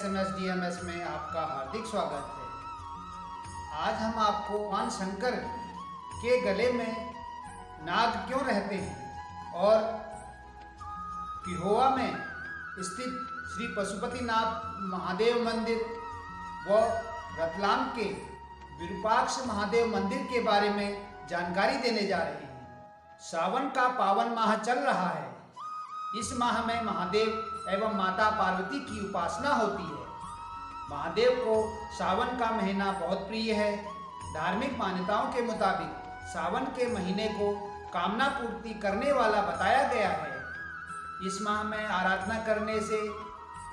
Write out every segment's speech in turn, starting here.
SMS DMS में आपका हार्दिक स्वागत है। आज हम आपको भगवान शंकर के गले में नाग क्यों रहते हैं और पिहोवा में स्थित श्री पशुपतिनाथ महादेव मंदिर व रतलाम के विरूपाक्ष महादेव मंदिर के बारे में जानकारी देने जा रहे हैं। सावन का पावन माह चल रहा है। इस माह में महादेव एवं माता पार्वती की उपासना होती है। महादेव को सावन का महीना बहुत प्रिय है। धार्मिक मान्यताओं के मुताबिक सावन के महीने को कामना पूर्ति करने वाला बताया गया है। इस माह में आराधना करने से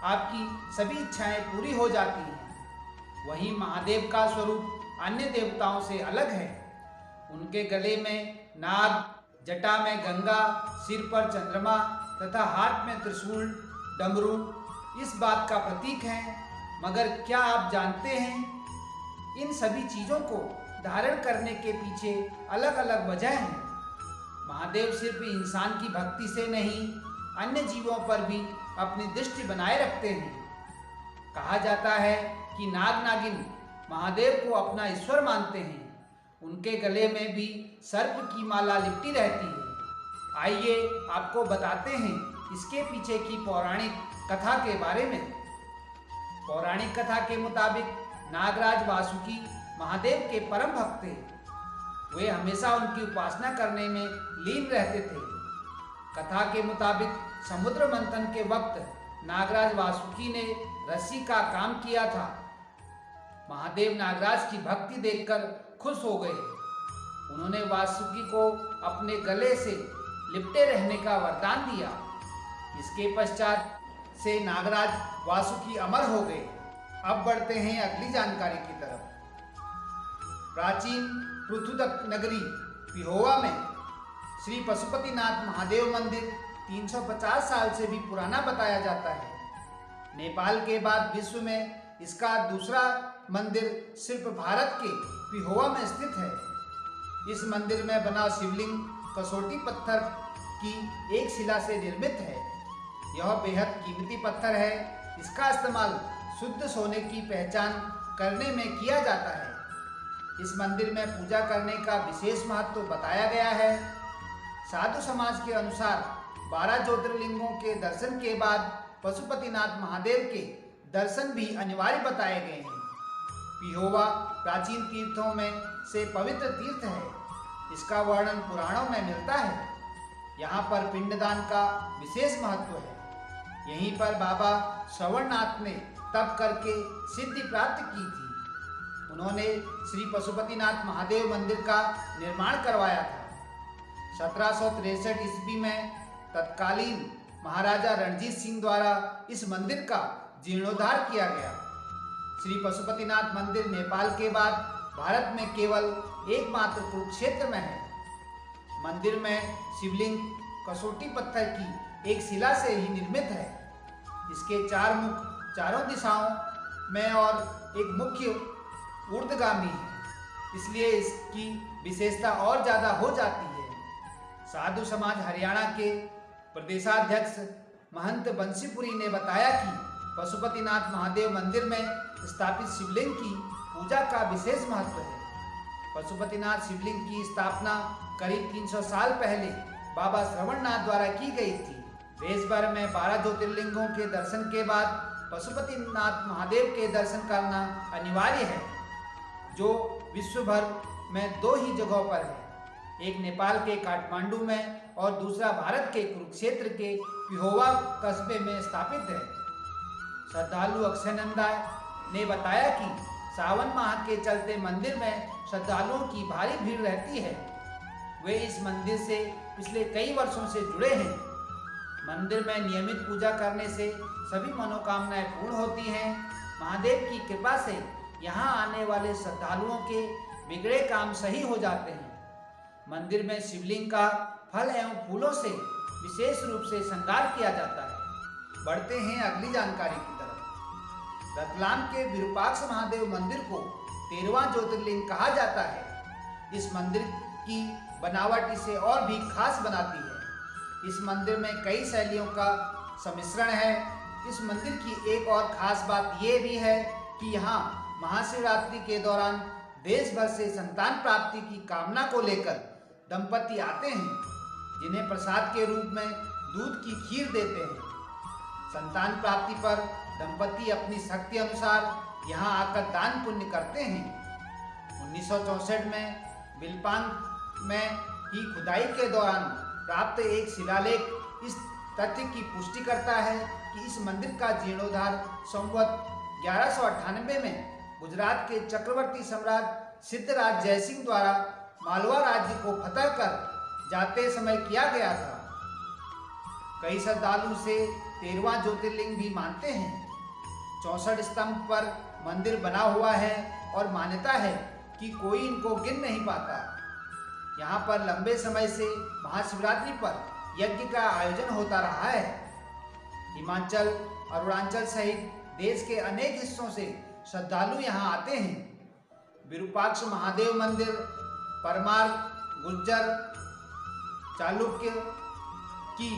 आपकी सभी इच्छाएं पूरी हो जाती हैं। वहीं महादेव का स्वरूप अन्य देवताओं से अलग है। उनके गले में नाग, जटा में गंगा, सिर पर चंद्रमा तथा हाथ में त्रिशूल, डमरू इस बात का प्रतीक है। मगर क्या आप जानते हैं इन सभी चीजों को धारण करने के पीछे अलग अलग वजह हैं। महादेव सिर्फ इंसान की भक्ति से नहीं, अन्य जीवों पर भी अपनी दृष्टि बनाए रखते हैं। कहा जाता है कि नाग नागिन महादेव को अपना ईश्वर मानते हैं। उनके गले में भी सर्प की माला लिपटी रहती है। आइए आपको बताते हैं इसके पीछे की पौराणिक कथा के बारे में। पौराणिक कथा के मुताबिक नागराज वासुकी महादेव के परम भक्त थे। वे हमेशा उनकी उपासना करने में लीन रहते थे। कथा के मुताबिक समुद्र मंथन के वक्त नागराज वासुकी ने रस्सी का काम किया था। महादेव नागराज की भक्ति देखकर खुश हो गए। उन्होंने वासुकी को अपने गले से लिपटे रहने का वरदान दिया। इसके पश्चात से नागराज वासुकी अमर हो गए। अब बढ़ते हैं अगली जानकारी की तरफ। प्राचीन पृथुदक नगरी पिहोवा में श्री पशुपतिनाथ महादेव मंदिर 350 साल से भी पुराना बताया जाता है। नेपाल के बाद विश्व में इसका दूसरा मंदिर सिर्फ भारत के पिहोवा में स्थित है। इस मंदिर में बना शिवलिंग कसौटी पत्थर की एक शिला से निर्मित है। यह बेहद कीमती पत्थर है। इसका इस्तेमाल शुद्ध सोने की पहचान करने में किया जाता है। इस मंदिर में पूजा करने का विशेष महत्व बताया गया है। साधु समाज के अनुसार 12 ज्योतिर्लिंगों के दर्शन के बाद पशुपतिनाथ महादेव के दर्शन भी अनिवार्य बताए गए हैं। पिहोवा प्राचीन तीर्थों में से पवित्र तीर्थ है। इसका वर्णन पुराणों में मिलता है। यहाँ पर पिंडदान का विशेष महत्व है। यहीं पर बाबा श्रवणनाथ ने तप करके सिद्धि प्राप्त की थी। उन्होंने श्री पशुपतिनाथ महादेव मंदिर का निर्माण करवाया था। 1763 ईस्वी में तत्कालीन महाराजा रणजीत सिंह द्वारा इस मंदिर का जीर्णोद्धार किया गया। श्री पशुपतिनाथ मंदिर नेपाल के बाद भारत में केवल एकमात्र कुरुक्षेत्र में है। मंदिर में शिवलिंग कसौटी पत्थर की एक शिला से ही निर्मित है। इसके 4 मुख चारों दिशाओं में और एक मुख्य ऊर्ध्वगामी है। इसलिए इसकी विशेषता और ज़्यादा हो जाती है। साधु समाज हरियाणा के प्रदेशाध्यक्ष महंत बंसीपुरी ने बताया कि पशुपतिनाथ महादेव मंदिर में स्थापित शिवलिंग की पूजा का विशेष महत्व है। पशुपतिनाथ शिवलिंग की स्थापना करीब 300 साल पहले बाबा श्रवणनाथ द्वारा की गई थी। देश भर में 12 ज्योतिर्लिंगों के दर्शन के बाद पशुपतिनाथ महादेव के दर्शन करना अनिवार्य है, जो विश्व भर में 2 ही जगहों पर है। एक नेपाल के काठमांडू में और दूसरा भारत के कुरुक्षेत्र के पिहोवा कस्बे में स्थापित है। श्रद्धालु अक्षयनंदा ने बताया कि सावन माह के चलते मंदिर में श्रद्धालुओं की भारी भीड़ रहती है। वे इस मंदिर से पिछले कई वर्षों से जुड़े हैं। मंदिर में नियमित पूजा करने से सभी मनोकामनाएं पूर्ण होती हैं। महादेव की कृपा से यहाँ आने वाले श्रद्धालुओं के बिगड़े काम सही हो जाते हैं। मंदिर में शिवलिंग का फल एवं फूलों से विशेष रूप से श्रृंगार किया जाता है। बढ़ते हैं अगली जानकारी की तरफ। रतलाम के विरूपाक्ष महादेव मंदिर को 13वां ज्योतिर्लिंग कहा जाता है। इस मंदिर की बनावट इसे और भी खास बनाती है। इस मंदिर में कई शैलियों का सम्मिश्रण है। इस मंदिर की एक और खास बात ये भी है कि यहाँ महाशिवरात्रि के दौरान देश भर से संतान प्राप्ति की कामना को लेकर दंपति आते हैं, जिन्हें प्रसाद के रूप में दूध की खीर देते हैं। संतान प्राप्ति पर दंपति अपनी शक्ति अनुसार यहाँ आकर दान पुण्य करते हैं। 1964 में बिलपांग में ही खुदाई के दौरान प्राप्त एक शिलालेख इस तथ्य की पुष्टि करता है कि इस मंदिर का जीर्णोद्धार संवत 1198 में गुजरात के चक्रवर्ती सम्राट सिद्धराज जयसिंह द्वारा मालवा राज्य को फतह कर जाते समय किया गया था। कई श्रद्धालु से 13वां ज्योतिर्लिंग भी मानते हैं। 64 स्तंभ पर मंदिर बना हुआ है और मान्यता है कि कोई इनको गिन नहीं पाता। यहाँ पर लंबे समय से महाशिवरात्रि पर यज्ञ का आयोजन होता रहा है। हिमाचल, अरुणाचल सहित देश के अनेक हिस्सों से श्रद्धालु यहाँ आते हैं। विरूपाक्ष महादेव मंदिर परमार, गुर्जर, चालुक्य की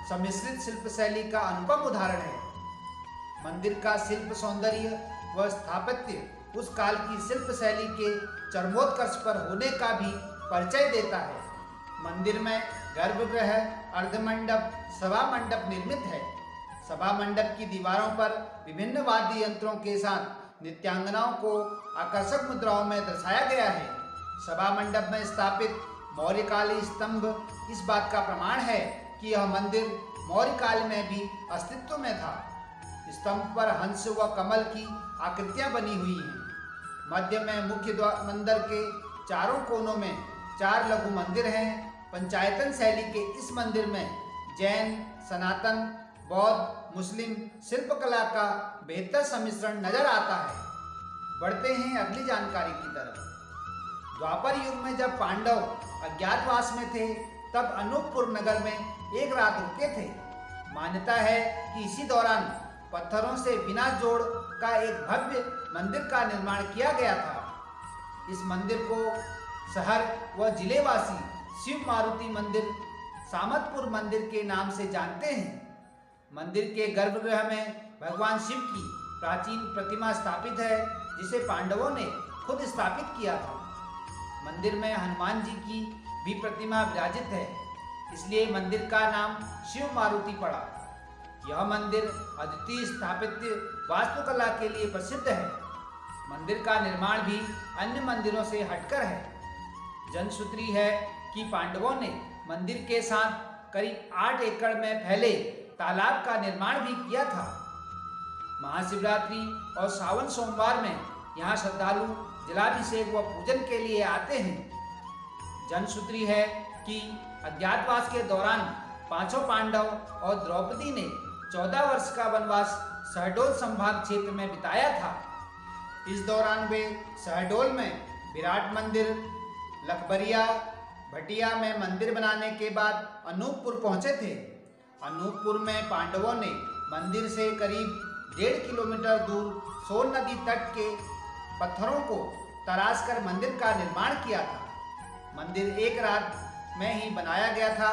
सम्मिश्रित शिल्प शैली का अनुपम उदाहरण है। मंदिर का शिल्प सौंदर्य व स्थापत्य उस काल की शिल्प शैली के चरमोत्कर्ष पर होने का भी परिचय देता है। मंदिर में गर्भगृह, अर्धमंडप, सभा मंडप निर्मित है। सभा मंडप की दीवारों पर विभिन्न वाद्य यंत्रों के साथ नृत्यांगनाओं को आकर्षक मुद्राओं में दर्शाया गया है। सभा मंडप में स्थापित मौर्यकाली स्तंभ इस बात का प्रमाण है कि यह मंदिर मौर्यकाल में भी अस्तित्व में था। स्तंभ पर हंस व कमल की आकृतियां बनी हुई हैं। मध्य में मुख्य मंदिर के चारों कोनों में 4 लघु मंदिर हैं। पंचायतन शैली के इस मंदिर में जैन, सनातन, बौद्ध, मुस्लिम शिल्पकला का बेहतर सम्मिश्रण नजर आता है। बढ़ते हैं अगली जानकारी की तरफ। द्वापर युग में जब पांडव अज्ञातवास में थे, तब अनूपपुर नगर में एक रात रुके थे। मान्यता है कि इसी दौरान पत्थरों से बिना जोड़ का एक भव्य मंदिर का निर्माण किया गया था। इस मंदिर को शहर व जिलेवासी शिव मारुति मंदिर, सामतपुर मंदिर के नाम से जानते हैं। मंदिर के गर्भगृह में भगवान शिव की प्राचीन प्रतिमा स्थापित है, जिसे पांडवों ने खुद स्थापित किया था। मंदिर में हनुमान जी की भी प्रतिमा विराजित है, इसलिए मंदिर का नाम शिव मारुति पड़ा। यह मंदिर अद्वितीय स्थापत्य वास्तुकला के लिए प्रसिद्ध है। मंदिर का निर्माण भी अन्य मंदिरों से हटकर है। जनश्रुति है कि पांडवों ने मंदिर के साथ करीब 8 एकड़ में फैले तालाब का निर्माण भी किया था। महाशिवरात्रि और सावन सोमवार में यहाँ श्रद्धालु जलाभिषेक व पूजन के लिए आते हैं। जनश्रुति है कि अज्ञातवास के दौरान 5 पांडव और द्रौपदी ने 14 वर्ष का वनवास शहडोल संभाग क्षेत्र में बिताया था। इस दौरान वे शहडोल में विराट मंदिर, लखबरिया, भटिया में मंदिर बनाने के बाद अनूपपुर पहुंचे थे। अनूपपुर में पांडवों ने मंदिर से करीब 1.5 किलोमीटर दूर सोन नदी तट के पत्थरों को तराश कर मंदिर का निर्माण किया था। मंदिर एक रात में ही बनाया गया था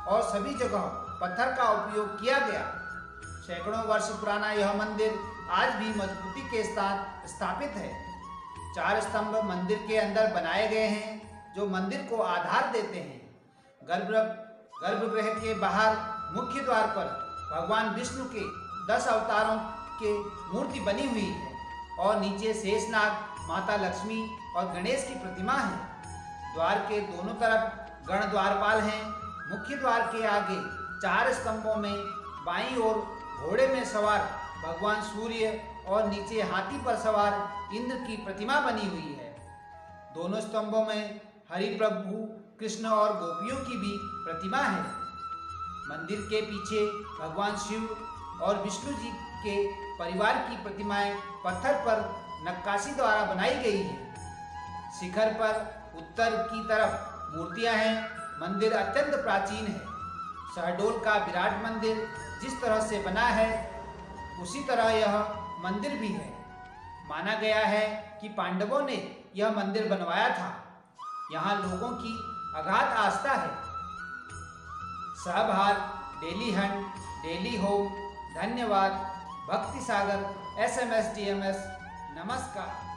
और सभी जगह पत्थर का उपयोग किया गया। सैकड़ों वर्ष पुराना यह मंदिर आज भी मजबूती के साथ स्थापित है। 4 स्तंभ मंदिर के अंदर बनाए गए हैं, जो मंदिर को आधार देते हैं। गर्भगृह के बाहर मुख्य द्वार पर भगवान विष्णु के 10 अवतारों के मूर्ति बनी हुई है और नीचे शेषनाग, माता लक्ष्मी और गणेश की प्रतिमा है। द्वार के दोनों तरफ गण द्वारपाल हैं। मुख्य द्वार के आगे 4 स्तंभों में बाईं ओर घोड़े में सवार भगवान सूर्य और नीचे हाथी पर सवार इंद्र की प्रतिमा बनी हुई है। दोनों स्तंभों में हरि प्रभु, कृष्ण और गोपियों की भी प्रतिमा है। मंदिर के पीछे भगवान शिव और विष्णु जी के परिवार की प्रतिमाएं पत्थर पर नक्काशी द्वारा बनाई गई है। शिखर पर उत्तर की तरफ मूर्तियां हैं। मंदिर अत्यंत प्राचीन है। शहडोल का विराट मंदिर जिस तरह से बना है, उसी तरह यह मंदिर भी है। माना गया है कि पांडवों ने यह मंदिर बनवाया था। यहाँ लोगों की अगाध आस्था है। सहभार, डेली हंट, डेली होम, धन्यवाद। भक्ति सागर SMS DMS, नमस्कार।